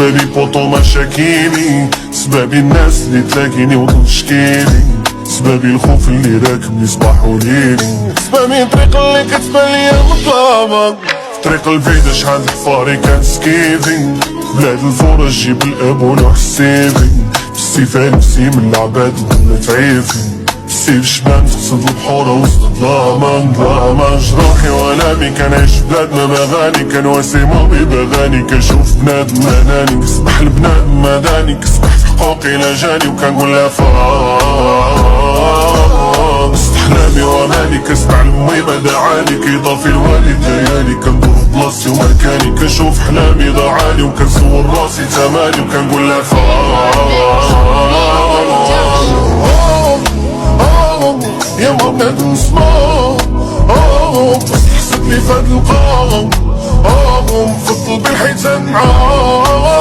سبابي بوطو مشاكيني، سبابي الناس اللي تلاقيني وتشكيني، سبابي الخوف اللي راكبني صباح وليلي، سبابي الطريق اللي كتبان ليا مظلمة، طريق البعيدة شحال حفاري كان سكيفي، بلاد الفورة جيب الاب ولوح السيفي، بالسيفان نفسي من العباد ولات عيفي، بالسيف شبان تقصد البحورة وسط ظلامة جروحي والامي، كنعيش بلاد ما بغاني، كنواسي ماضي بغاني، كنشوف بنادم اناني، كسبح البنادم مداني، كسبح في حقوقي لاجاني، وكنقول لها وسط احلامي واماني، كسمع لامي ما دعاني، كيطافي الوالد ليالي، كندور في بلاصتي ومكاني، كنشوف حلامي ضاعاني، وكنصور راسي تماني، وكنقول لها يا ما بنادم سمار بس تحسبني فهاد القام، فضل بالحيتان معاه.